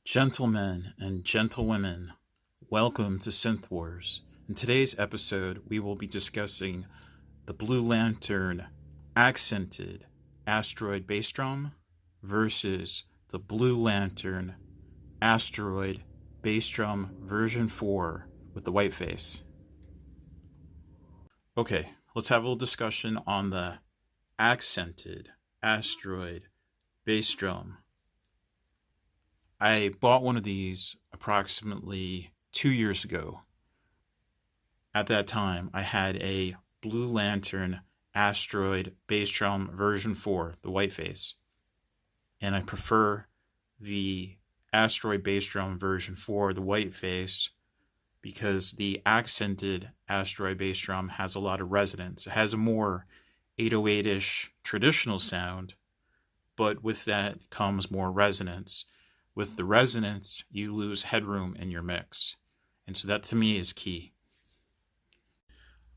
Gentlemen and gentlewomen, welcome to Synth Wars. In today's episode, we will be discussing the Blue Lantern accented Asteroid bass drum versus the Blue Lantern Asteroid bass drum version 4 with the white face. Okay, let's have a little discussion on the accented Asteroid bass drum. I bought one of these approximately 2 years ago. At that time, I had a Blue Lantern Asteroid bass drum version 4, the white face. And I prefer the Asteroid bass drum version 4, the white face, because the accented Asteroid bass drum has a lot of resonance. It has a more 808-ish traditional sound, but with that comes more resonance. With the resonance, you lose headroom in your mix. And so that to me is key.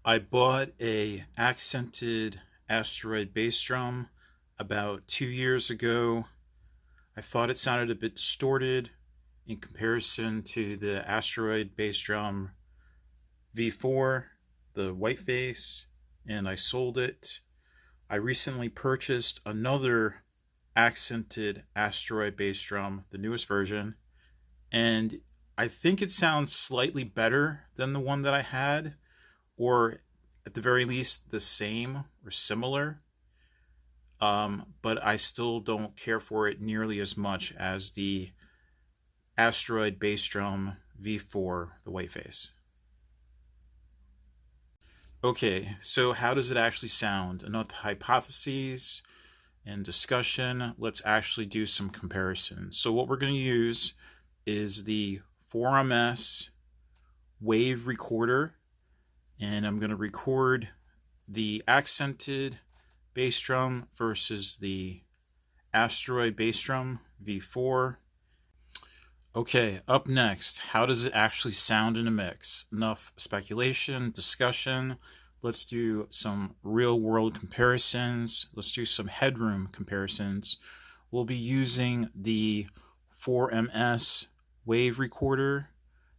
I bought a accented Asteroid bass drum about 2 years ago. I thought it sounded a bit distorted in comparison to the Asteroid bass drum V4, the white face, and I sold it. I recently purchased another accented Asteroid bass drum, the newest version, and I think it sounds slightly better than the one that I had, or at the very least the same or similar, but I still don't care for it nearly as much as the Asteroid bass drum V4, the white face. Okay, so how does it actually sound? Enough hypotheses and discussion. Let's actually do some comparisons. So what we're going to use is the 4MS wave recorder, and I'm going to record the accented bass drum versus the Asteroid bass drum V4. Okay, up next, how does it actually sound in a mix? Enough speculation, discussion. Let's do some real-world comparisons. Let's do some headroom comparisons. We'll be using the 4MS wave recorder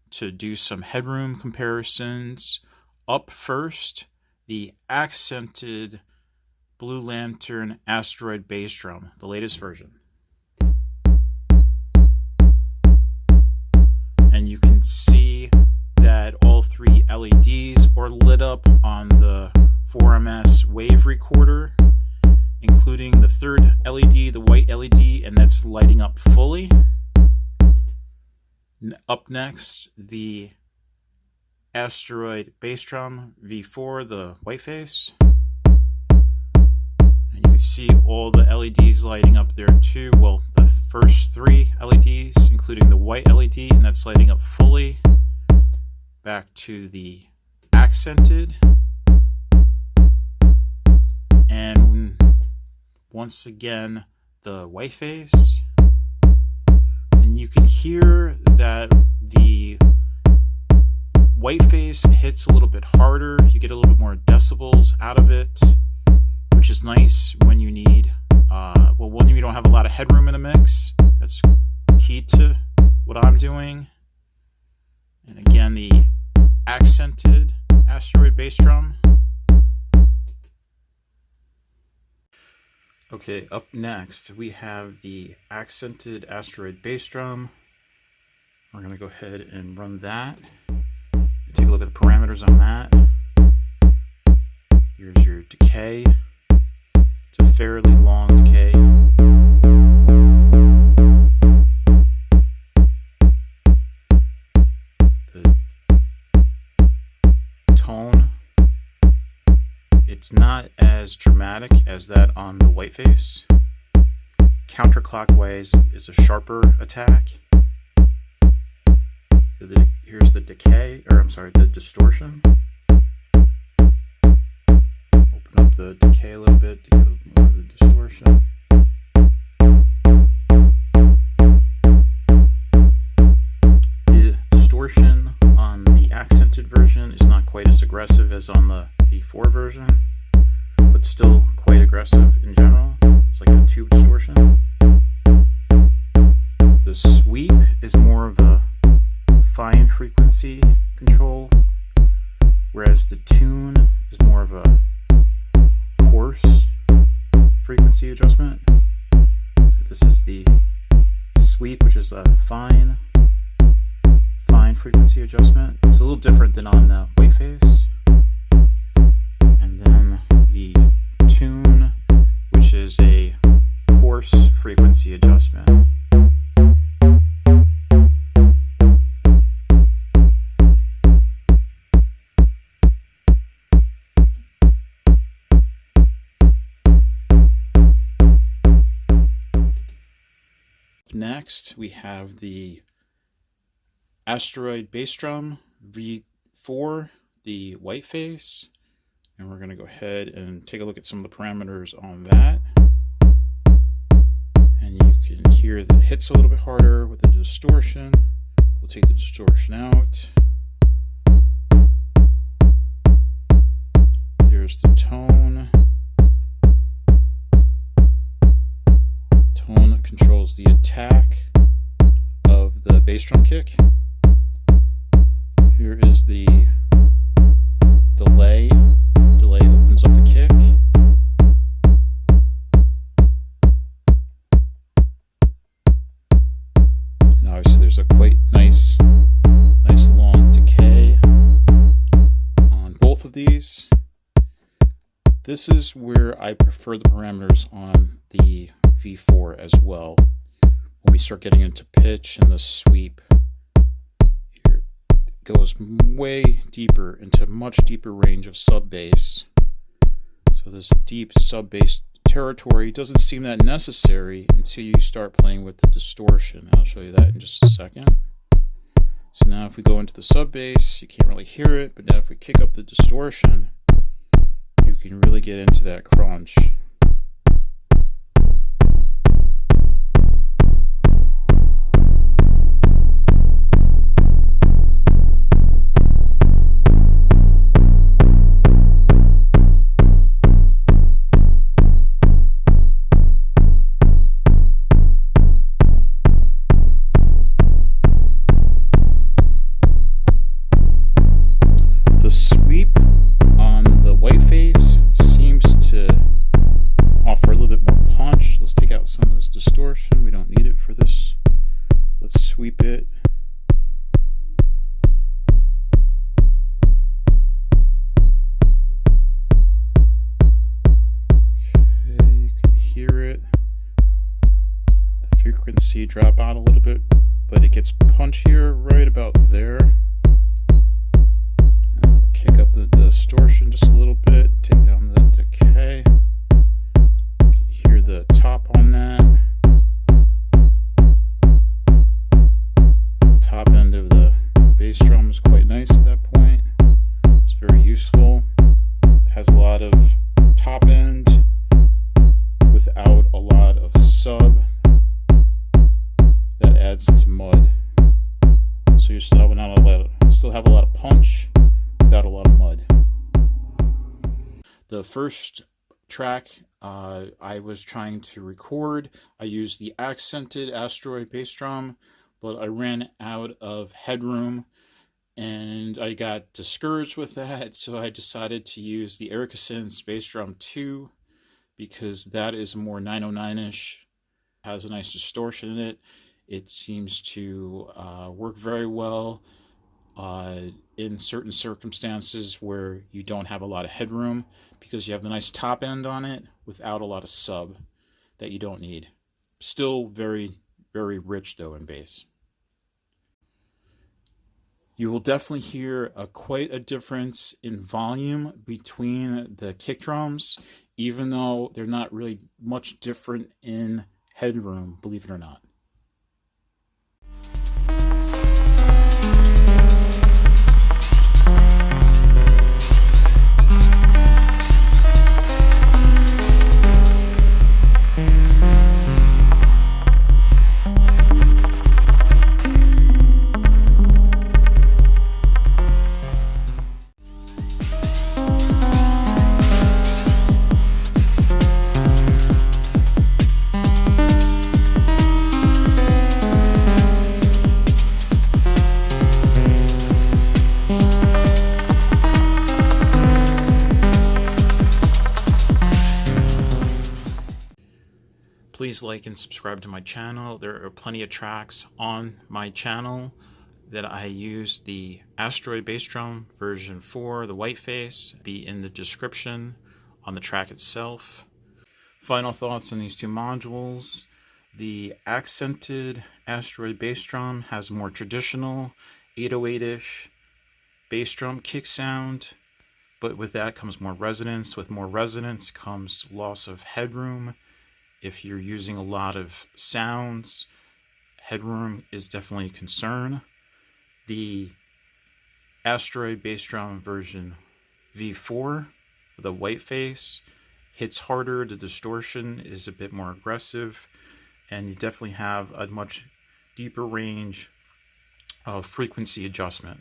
to do some headroom comparisons. Up first, the accented Blue Lantern Asteroid bass drum, the latest version. And you can see that all three LEDs are lit up on the 4MS wave recorder, including the third LED, the white LED, and that's lighting up fully. Up next, the Asteroid bass drum V4, the white face. And you can see all the LEDs lighting up there too. Well, the first three LEDs, including the white LED, and that's lighting up fully. Back to the accented, and once again the white face, and you can hear that the white face hits a little bit harder. You get a little bit more decibels out of it, which is nice when you need when you don't have a lot of headroom in a mix. That's key to what I'm doing. And again, the accented Asteroid bass drum. Okay, up next we have the accented Asteroid bass drum. We're going to go ahead and run that. Take a look at the parameters on that. Here's your decay. It's a fairly long decay. Tone, it's not as dramatic as that on the white face. Counterclockwise is a sharper attack. Here's the decay, or I'm sorry, the distortion. Open up the decay a little bit to get a little more of the distortion. The distortion on the accented version is not quite as aggressive as on the V4 version, but still quite aggressive in general. It's like a tube distortion. The sweep is more of a fine frequency control, whereas the tune is more of a coarse frequency adjustment. So this is the sweep, which is a fine frequency adjustment. It's a little different than on the white face. And then the tune, which is a coarse frequency adjustment. Next, we have the Asteroid bass drum V4, the white face, and we're going to go ahead and take a look at some of the parameters on that. And you can hear that it hits a little bit harder with the distortion. We'll take the distortion out. There's the tone. Tone controls the attack of the bass drum kick. Here is the delay. Delay opens up the kick. And obviously there's a quite nice long decay on both of these. This is where I prefer the parameters on the V4 as well. When we start getting into pitch and the sweep, here it goes way deeper into much deeper range of sub bass. So this deep sub bass territory doesn't seem that necessary until you start playing with the distortion. I'll show you that in just a second. So now if we go into the sub bass, you can't really hear it, but now if we kick up the distortion, you can really get into that crunch. The sweep on the white face seems to offer a little bit more punch. Let's take out some of this distortion. We don't need it for this. Let's sweep it. Okay, you can hear it. The frequency drop out a little bit, but it gets punchier right about there. Kick up the distortion just a little bit, take down the decay. You can hear the top on that. The top end of the bass drum is quite nice at that point. It's very useful. It has a lot of top end without a lot of sub. That adds to mud. So you still have a lot of punch without a lot of mud. The first track I was trying to record, I used the accented Asteroid bass drum, but I ran out of headroom and I got discouraged with that, so I decided to use the Erica Synths bass drum 2 because that is more 909ish, has a nice distortion in it. It seems to work very well in certain circumstances where you don't have a lot of headroom because you have the nice top end on it without a lot of sub that you don't need. Still very, very rich though in bass. You will definitely hear quite a difference in volume between the kick drums, even though they're not really much different in headroom, believe it or not. please like and subscribe to my channel. There are plenty of tracks on my channel that I use. The Asteroid bass drum version 4, the Whiteface, be in the description on the track itself. Final thoughts on these two modules. The accented Asteroid bass drum has more traditional 808-ish bass drum kick sound, but with that comes more resonance. With more resonance comes loss of headroom. If you're using a lot of sounds, headroom is definitely a concern. The Asteroid bass drum version V4, the Whiteface, hits harder, the distortion is a bit more aggressive, and you definitely have a much deeper range of frequency adjustment.